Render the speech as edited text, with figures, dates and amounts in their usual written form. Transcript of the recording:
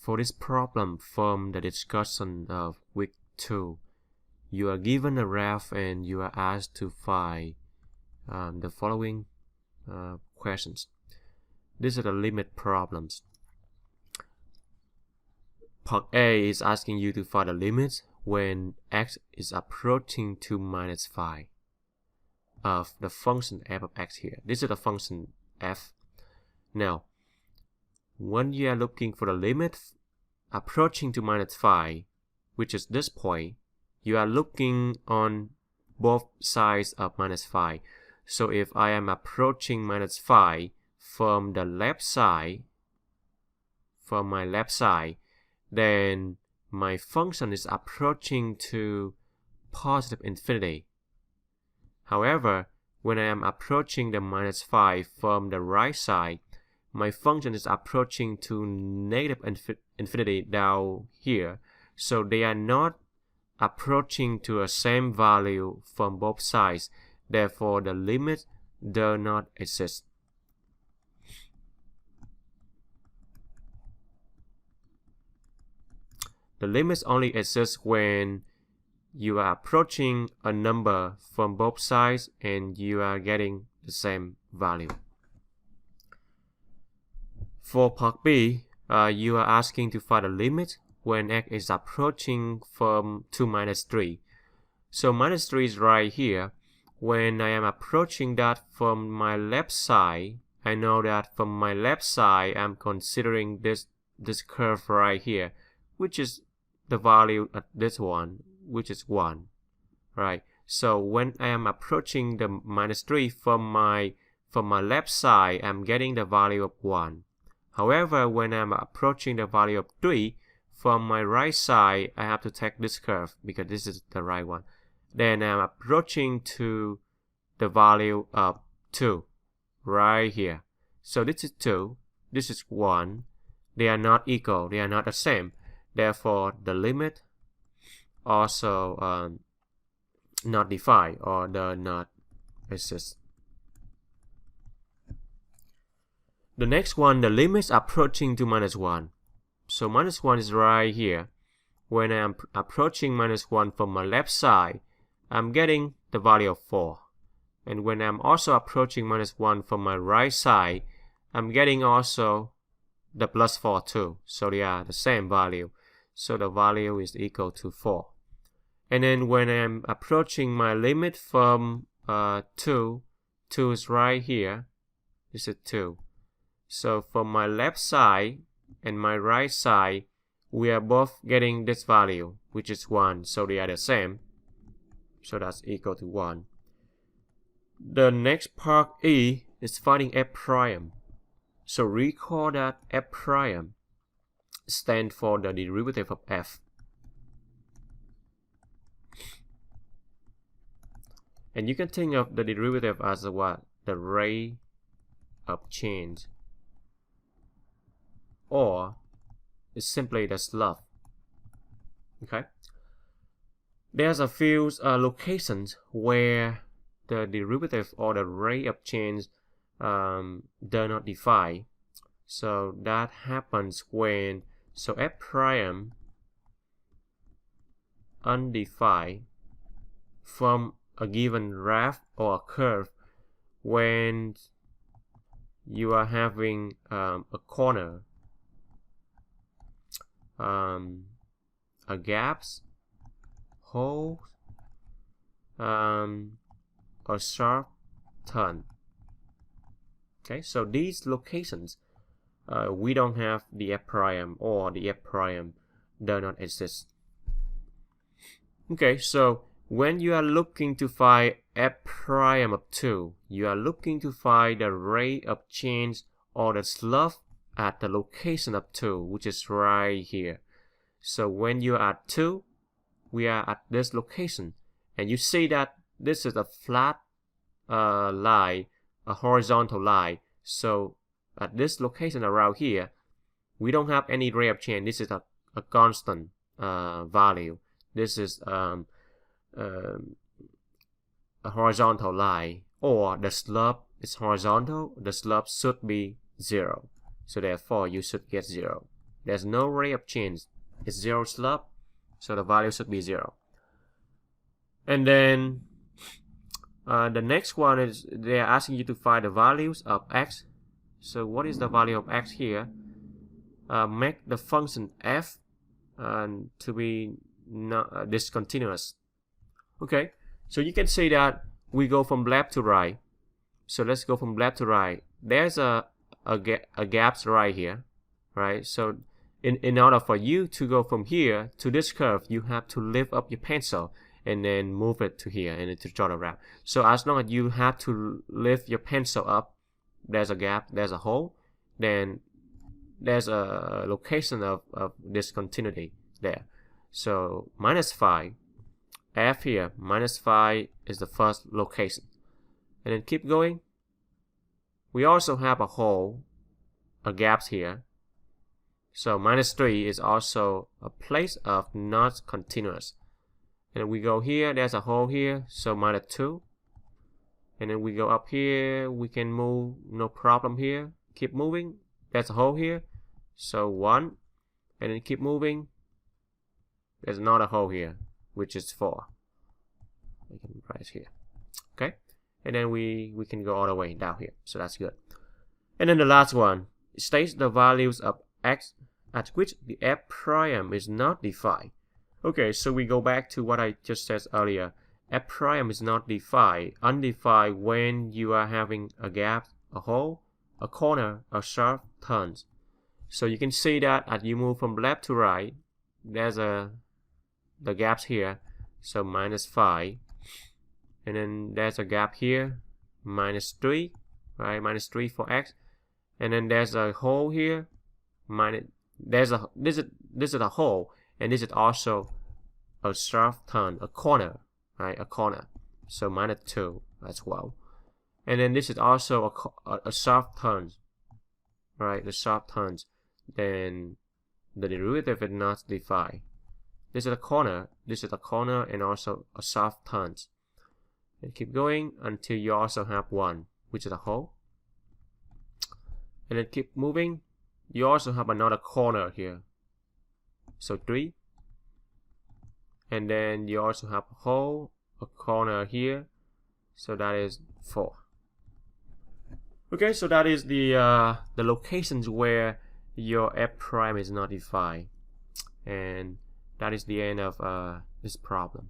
For this problem from the discussion of week 2, you are given a graph and you are asked to find the following questions. These are the limit problems. Part A is asking you to find the limit when x is approaching to minus 5 of the function f of x here. This is the function f. Now, when you are looking for the limit approaching to minus 5, which is this point, you are looking on both sides of minus 5. So if I am approaching minus 5 from the left side, from my left side, then my function is approaching to positive infinity. However, when I am approaching the minus 5 from the right side, my function is approaching to negative infinity down here. So they are not approaching to a same value from both sides. Therefore, the limit does not exist. The limits only exist when you are approaching a number from both sides and you are getting the same value. For part B, you are asking to find a limit when x is approaching from to minus 3. So minus 3 is right here. When I am approaching that from my left side, I know that from my left side, I'm considering this curve right here, which is the value at this one, which is 1, right? So when I am approaching the minus 3 from my left side, I'm getting the value of 1. However, when I'm approaching the value of 3 from my right side, I have to take this curve because this is the right one. Then I'm approaching to the value of 2 right here. So this is 2, this is 1. They are not equal, they are not the same. Therefore, the limit also not defined or does not exist. The next one, the limit approaching to minus 1. So minus 1 is right here. When I am approaching minus 1 from my left side, I'm getting the value of 4. And when I'm also approaching minus 1 from my right side, I'm getting also the plus 4 too. So they are the same value. So the value is equal to 4. And then when I'm approaching my limit from 2 is right here. This is 2. So from my left side and my right side, we are both getting this value, which is 1. So they are the same. So that's equal to 1. The next part E is finding f prime. So recall that f prime stands for the derivative of f. And you can think of the derivative as what? The rate of change. Or it's simply the slope. Okay. There's a few locations where the derivative or the rate of change do not define. So that happens when f prime undefined from a given graph or a curve when you are having a corner, a gaps, hole, or sharp turn. Okay, so these locations, we don't have the f prime or the f prime does not exist. Okay, so when you are looking to find f prime of 2, you are looking to find the rate of change or the slope at the location of 2, which is right here. So when you are at 2, we are at this location. And you see that this is a flat line, a horizontal line. So at this location around here, we don't have any rate of change. This is a constant value. This is a horizontal line, or the slope is horizontal. The slope should be 0. So therefore, you should get 0. There's no rate of change. It's zero slope, so the value should be 0. And then the next one is they're asking you to find the values of x. So what is the value of x here? Make the function f to be discontinuous. Okay, so you can see that we go from left to right. So let's go from left to right. There's a gaps right here, right? So in order for you to go from here to this curve, you have to lift up your pencil and then move it to here and to draw the route. So as long as you have to lift your pencil up, there's a gap, there's a hole, then there's a location of discontinuity there. So -5, f here, -5 is the first location. And then keep going. We also have a hole, a gaps here. So -3 is also a place of not continuous. And we go here, there's a hole here, so -2. And then we go up here, we can move, no problem here. Keep moving, there's a hole here, so 1. And then keep moving, there's another hole here, which is 4. We can write here, okay? And then we can go all the way down here, so that's good. And then the last one, it states the values of x at which the f prime is not defined. Okay, so we go back to what I just said earlier. F prime is not defined, undefined when you are having a gap, a hole, a corner, or sharp turns. So you can see that as you move from left to right, there's the gaps here, so -5. And then there's a gap here, -3, right? -3 for x. And then there's a hole here, this is a hole, and this is also a sharp turn, a corner, right? A corner, so -2 as well. And then this is also a sharp turn, right? The sharp turns. Then the derivative is not defined. This is a corner, and also a sharp turns. And keep going until you also have 1, which is a hole. And then keep moving. You also have another corner here, so 3. And then you also have a hole, a corner here, so that is 4. Okay, so that is the locations where your f prime is not defined, and that is the end of this problem.